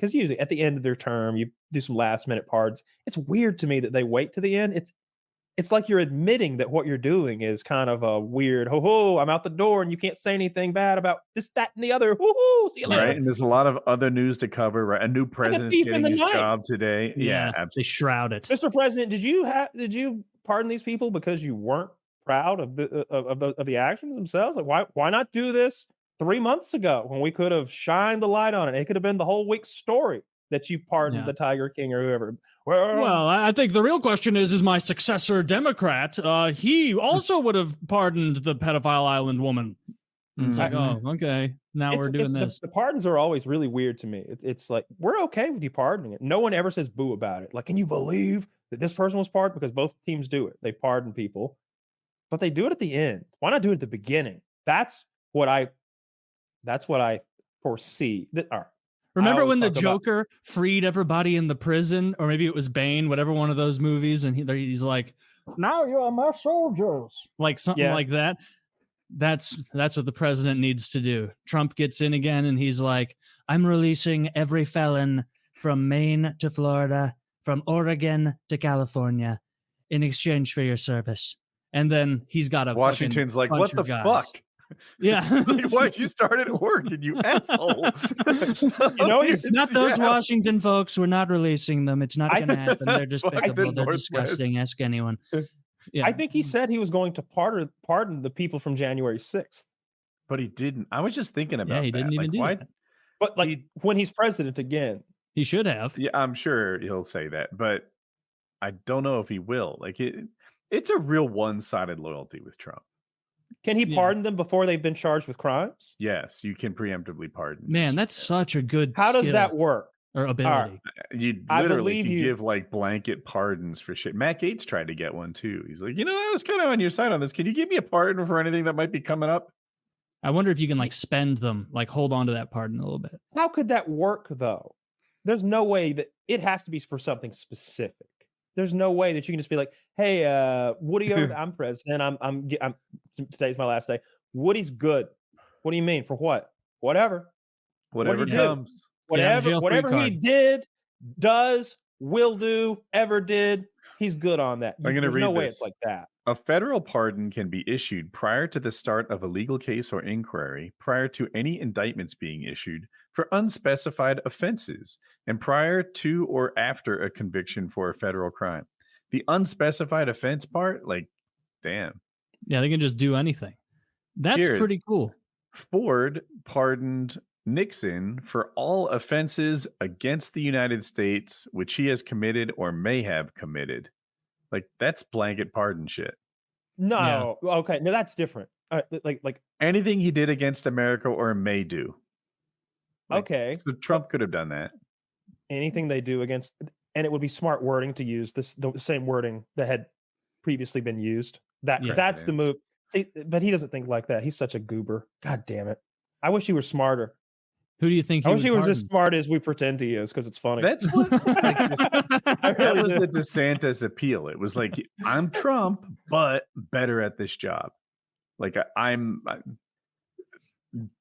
because usually at the end of their term, you do some last minute pardons. It's weird to me that they wait to the end. It's like you're admitting that what you're doing is kind of a weird, I'm out the door and you can't say anything bad about this, that, and the other. See you later. Right, and there's a lot of other news to cover. Right, a new president's getting his job today. Yeah, absolutely. They shroud it. Mr. President, did you pardon these people because you weren't proud of the actions themselves? Like, why not do this 3 months ago when we could have shined the light on it? It could have been the whole week's story that you pardoned the Tiger King or whoever. Well, I think the real question is my successor Democrat? He also would have pardoned the pedophile island woman. And it's like, oh, okay, now we're doing this. The pardons are always really weird to me. It's like, we're okay with you pardoning it. No one ever says boo about it. Like, can you believe that this person was pardoned? Because both teams do it. They pardon people, but they do it at the end. Why not do it at the beginning? That's what I foresee. Remember when the Joker freed everybody in the prison, or maybe it was Bane, whatever one of those movies, and he's like, "Now you are my soldiers," like something like that. That's what the president needs to do. Trump gets in again, and he's like, "I'm releasing every felon from Maine to Florida, from Oregon to California, in exchange for your service." And then he's got a Washington's like, "What the fuck?" Yeah. Why'd you start at Oregon, you asshole? It's not those Washington folks. We're not releasing them. It's not going to happen. They're despicable. They're disgusting. Ask anyone. Yeah. I think he said he was going to pardon the people from January 6th. But he didn't. I was just thinking about that. He didn't even do that. But when he's president again. He should have. Yeah, I'm sure he'll say that. But I don't know if he will. Like, it's a real one-sided loyalty with Trump. Can he pardon them before they've been charged with crimes? Yes, you can preemptively pardon. Man, that's such a good How does that work? Or ability. You literally can give like blanket pardons for shit. Matt Gaetz tried to get one too. He's like, I was kind of on your side on this. Can you give me a pardon for anything that might be coming up? I wonder if you can like spend them, like hold on to that pardon a little bit. How could that work though? There's no way that it has to be for something specific. There's no way that you can just be like, "Hey, Woody, I'm president. I'm today's my last day. Woody's good. What do you mean for what? Whatever comes. Whatever he did, does, will do, ever did. He's good on that. I'm going to read no this. way it's like that. A federal pardon can be issued prior to the start of a legal case or inquiry, prior to any indictments being issued for unspecified offenses, and prior to or after a conviction for a federal crime. The unspecified offense part, like, damn. Yeah, they can just do anything. That's pretty cool. Ford pardoned Nixon for all offenses against the United States which he has committed or may have committed. Like, that's blanket pardon shit. No, okay, no, that's different. Like anything he did against America or may do. Okay, so Trump could have done that. Anything they do against, and it would be smart wording to use the same wording that had previously been used. That's the move. See, but he doesn't think like that. He's such a goober. God damn it! I wish he were smarter. Who do you think? I wish he was as smart as we pretend he is, because it's funny. That's what that was the DeSantis appeal. It was like, I'm Trump, but better at this job. Like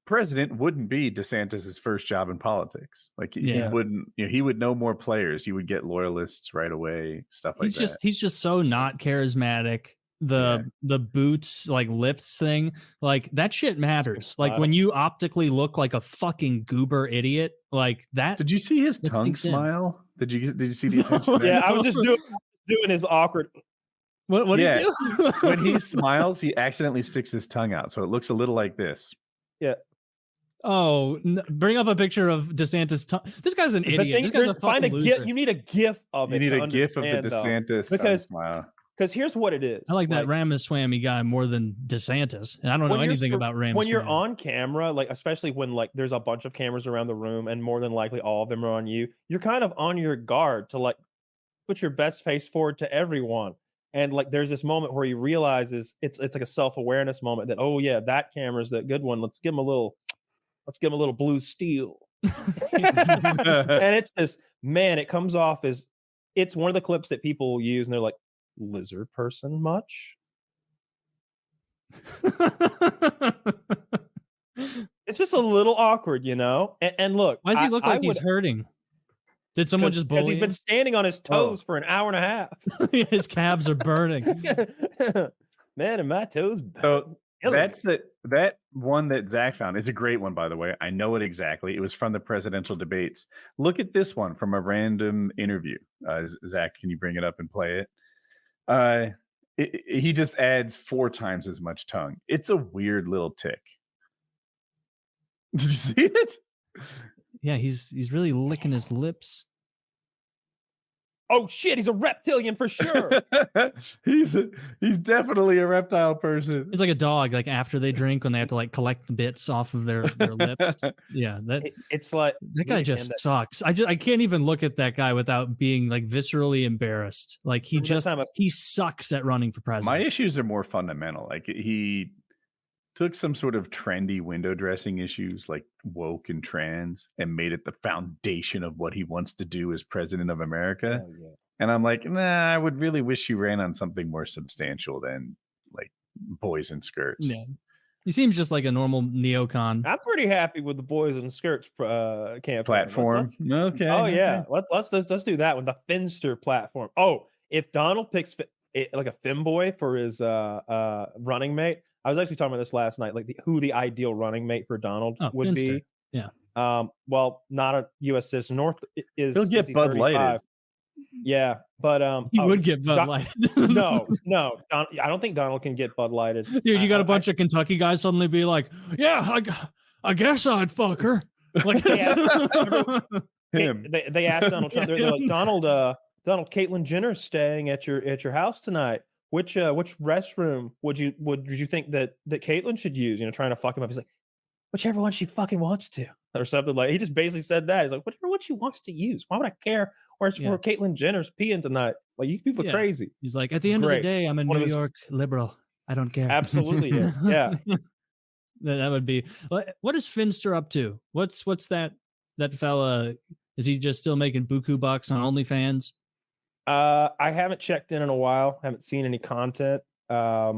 president wouldn't be DeSantis's first job in politics. Like he wouldn't. He would know more players. He would get loyalists right away. Stuff like that. He's just so not charismatic. The boots like lifts thing, like that shit matters. Like when you optically look like a fucking goober idiot, like that. Did you see his tongue smile? Did you see the attention? Yeah, I was just doing his awkward. What do you do? When he smiles, he accidentally sticks his tongue out, so it looks a little like this. Yeah. Oh, bring up a picture of DeSantis' tongue. This guy's an idiot. This guy's a fucking loser. You need a GIF of it. You need a GIF of the DeSantis tongue smile. Because here's what it is. I like that Ramaswamy guy more than DeSantis. And I don't know anything about Ramaswamy. When you're on camera, like especially when like there's a bunch of cameras around the room and more than likely all of them are on you, you're kind of on your guard to like put your best face forward to everyone. And like there's this moment where he realizes it's like a self-awareness moment that, oh yeah, that camera's the good one. Let's give him a little blue steel. And it's just, man, it comes off as, it's one of the clips that people use and they're like, lizard person much? It's just a little awkward, And look, why does he look like he's hurting? Did someone just bully Because he's been standing on his toes for an hour and a half. His calves are burning. Man, and my toes. So that one that Zach found is a great one, by the way. I know it exactly. It was from the presidential debates. Look at this one from a random interview. Zach, can you bring it up and play it? He just adds 4 times as much tongue. It's a weird little tick. Did you see it? Yeah, he's really licking his lips. Oh shit, he's a reptilian for sure. he's definitely a reptile person. It's like a dog, like after they drink when they have to like collect the bits off of their lips. Yeah, it's like that guy just sucks. I can't even look at that guy without being like viscerally embarrassed. Like he sucks at running for president. My issues are more fundamental. Like he took some sort of trendy window dressing issues like woke and trans and made it the foundation of what he wants to do as president of America. Oh, yeah. And I'm like, nah, I would really wish you ran on something more substantial than like boys in skirts. Yeah. He seems just like a normal neocon. I'm pretty happy with the boys in skirts campaign platform. Okay. Oh yeah. Let's do that one. The Finster platform. Oh, if Donald picks like a femboy for his running mate. I was actually talking about this last night, like who the ideal running mate for Donald would Finster. be. Yeah. Well, not a U.S. citizen. He'll get Bud Lighted. Yeah, but he would get Bud Lighted. no, I don't think Donald can get Bud Lighted. Dude, you got a bunch of Kentucky guys suddenly be like, "Yeah, I guess I'd fuck her." Like him. They asked Donald Trump. They're like, Donald, Caitlyn Jenner's staying at your house tonight. Which restroom would you think that Caitlyn should use? You know, trying to fuck him up. He's like, whichever one she fucking wants to, or something like. He just basically said that. He's like, whichever one she wants to use. Why would I care where Caitlyn Jenner's peeing tonight? Like, you people are crazy. He's like, at the end of the day, I'm a New York liberal. I don't care. Absolutely is. Yeah. That would be. What is Finster up to? What's that fella? Is he just still making buku bucks on OnlyFans? I haven't checked in a while. Haven't seen any content. I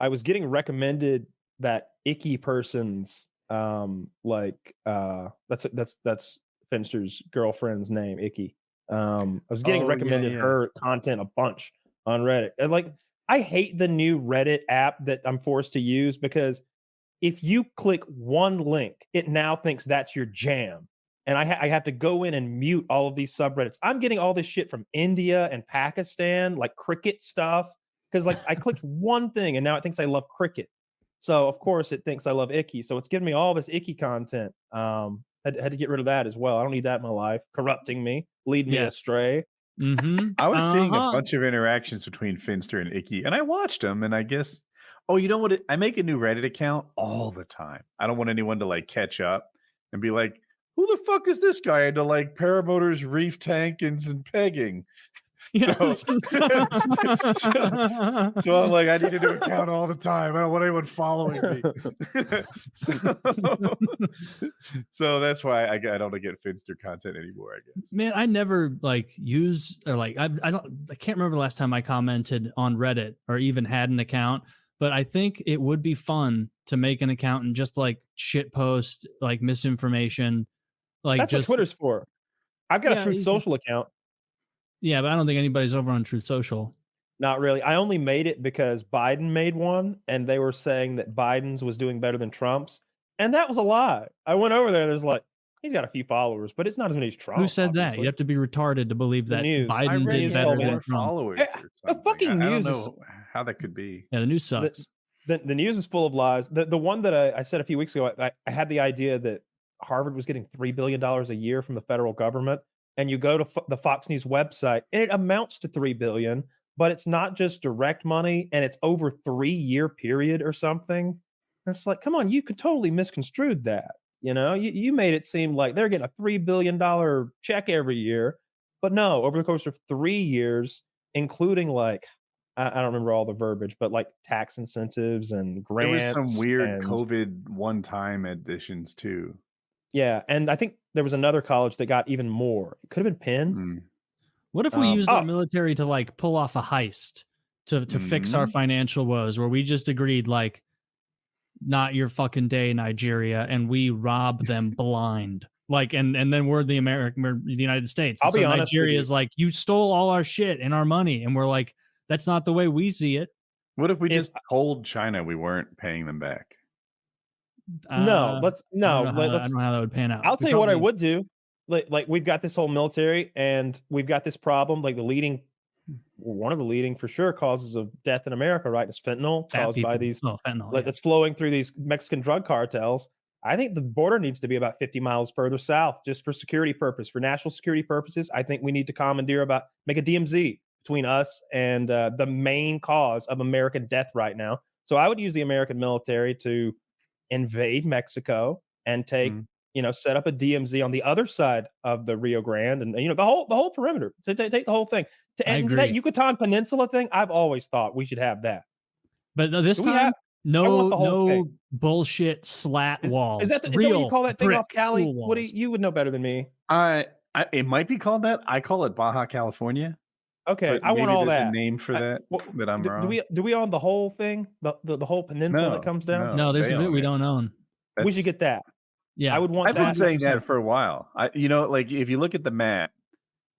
was getting recommended that icky person's that's Finster's girlfriend's name, Icky. I was getting recommended her content a bunch on Reddit. And like, I hate the new Reddit app that I'm forced to use because if you click one link, it now thinks that's your jam. And I have to go in and mute all of these subreddits. I'm getting all this shit from India and Pakistan, like cricket stuff. Because like I clicked one thing and now it thinks I love cricket. So of course it thinks I love Icky. So it's giving me all this Icky content. Had to get rid of that as well. I don't need that in my life. Corrupting me, leading me astray. Mm-hmm. I was seeing a bunch of interactions between Finster and Icky, and I watched them. And I guess, you know what? I make a new Reddit account all the time. I don't want anyone to like catch up and be like, who the fuck is this guy into like paramotors, reef tankings, and pegging? Yes. So I'm like, I need a new account all the time. I don't want anyone following me. So that's why I don't get Finster content anymore, I guess. Man, I never like use or like I can't remember the last time I commented on Reddit or even had an account, but I think it would be fun to make an account and just like shit post like misinformation. Like that's what Twitter's for. I've got a Truth Social account. Yeah, but I don't think anybody's over on Truth Social. Not really. I only made it because Biden made one, and they were saying that Biden's was doing better than Trump's, and that was a lie. I went over there. There's like, he's got a few followers, but it's not as many as Trump. Who said that? You have to be retarded to believe that Biden did better than Trump. Followers the fucking news. I don't know how that could be. Yeah, the news sucks. The news is full of lies. The one that I said a few weeks ago, I had the idea that Harvard was getting $3 billion a year from the federal government. And you go to the Fox News website and it amounts to $3 billion, but it's not just direct money and it's over 3-year period or something. And it's like, come on, you could totally misconstrued that. You know, you made it seem like they're getting a $3 billion check every year, but no, over the course of 3 years, including like, I don't remember all the verbiage, but like tax incentives and grants. There was some weird COVID one-time additions too. Yeah, and I think there was another college that got even more. It could have been Penn. What if we used our military to like pull off a heist to fix our financial woes, where we just agreed like, not your fucking day, Nigeria, and we rob them blind. Like, and then we're the United States. I'll be honest with Nigeria you. is like, you stole all our shit and our money, and we're like, that's not the way we see it. What if we just told China we weren't paying them back? I don't know how that would pan out. I'll tell you what I would do. Like we've got this whole military, and we've got this problem. Like one of the leading for sure causes of death in America, right? Is fentanyl caused by these fentanyl, that's flowing through these Mexican drug cartels. I think the border needs to be about 50 miles further south, just for security purpose, for national security purposes. I think we need to make a DMZ between us and the main cause of American death right now. So I would use the American military to invade Mexico and take, set up a DMZ on the other side of the Rio Grande, and the whole perimeter. So take the whole thing. To end that Yucatan Peninsula thing, I've always thought we should have that. But this time, no bullshit slat walls. Is that what you call that thing off Cali? Woody, you would know better than me. It might be called that. I call it Baja California. Okay, I want all that. A name for that I'm wrong. Do we own the whole thing? The whole peninsula that comes down? No, there's a bit we don't own. We should get that. Yeah, I would want that. I've been saying that for a while. Like if you look at the map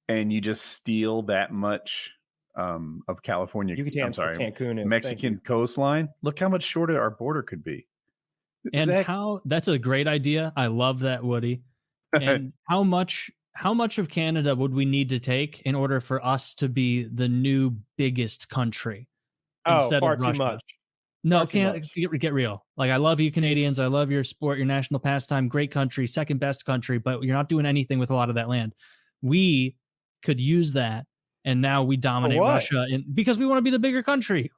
and you just steal that much of California, Cancun Mexican coastline, look how much shorter our border could be. And that's a great idea. I love that, Woody. And how much of Canada would we need to take in order for us to be the new biggest country instead far of Russia? Too much. No, get real. Like, I love you Canadians. I love your sport, your national pastime. Great country, second best country, but you're not doing anything with a lot of that land. We could use that, and now we dominate Russia because we want to be the bigger country.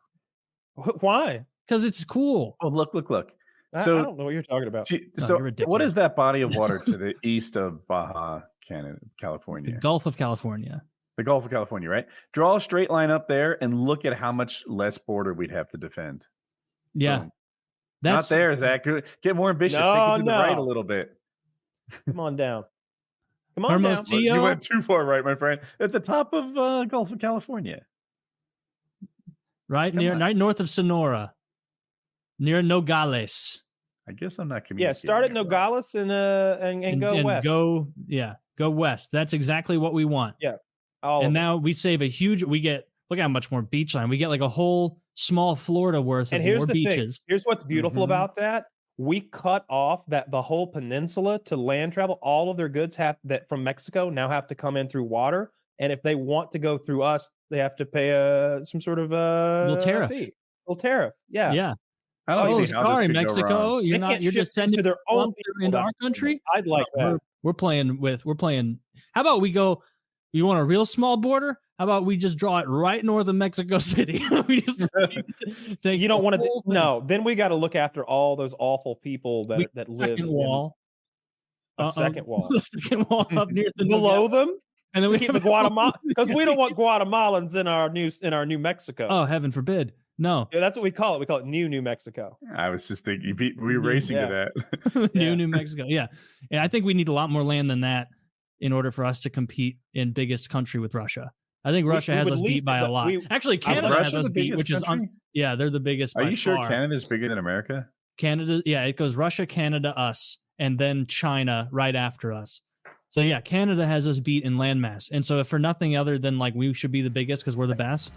Why? Because it's cool. Oh, look. So I don't know what you're talking about. So what is that body of water to the east of Baja, California? The Gulf of California. The Gulf of California, right? Draw a straight line up there and look at how much less border we'd have to defend. Yeah. Boom. That's not there, Zach. Get more ambitious. Take it to the right a little bit. Come on down. Come on down. You went too far right, my friend. At the top of Gulf of California. Right north of Sonora. Near Nogales. I guess I'm not communicating. Yeah, start at Nogales and go west. Go west. That's exactly what we want. Yeah. And now we save look how much more beach line. We get like a whole small Florida worth of more beaches. Thing. Here's what's beautiful about that. We cut off the whole peninsula to land travel. All of their goods from Mexico now have to come in through water. And if they want to go through us, they have to pay some sort of little tariff. Fee. Little tariff. Yeah. Yeah. I don't see how this could Mexico. Go wrong. You're just sending their own people into our country. I'd like that. We're playing. How about we go? You want a real small border? How about we just draw it right north of Mexico City? We just you don't want to. No, then we got to look after all those awful people that live. Second wall. Second wall. The second wall up near below them. And then we keep the Guatemala because we don't want Guatemalans in our New Mexico. Oh, heaven forbid. No. Yeah, that's what we call it. We call it New Mexico. I was just thinking we were racing to that. New Mexico. Yeah. And I think we need a lot more land than that in order for us to compete in biggest country with Russia. I think Russia has us beat by a lot. Actually, Canada has us beat, which is they're the biggest. Are you sure Canada's bigger than America? Canada, yeah, it goes Russia, Canada, us, and then China right after us. So yeah, Canada has us beat in landmass. And so if for nothing other than like we should be the biggest because we're the best,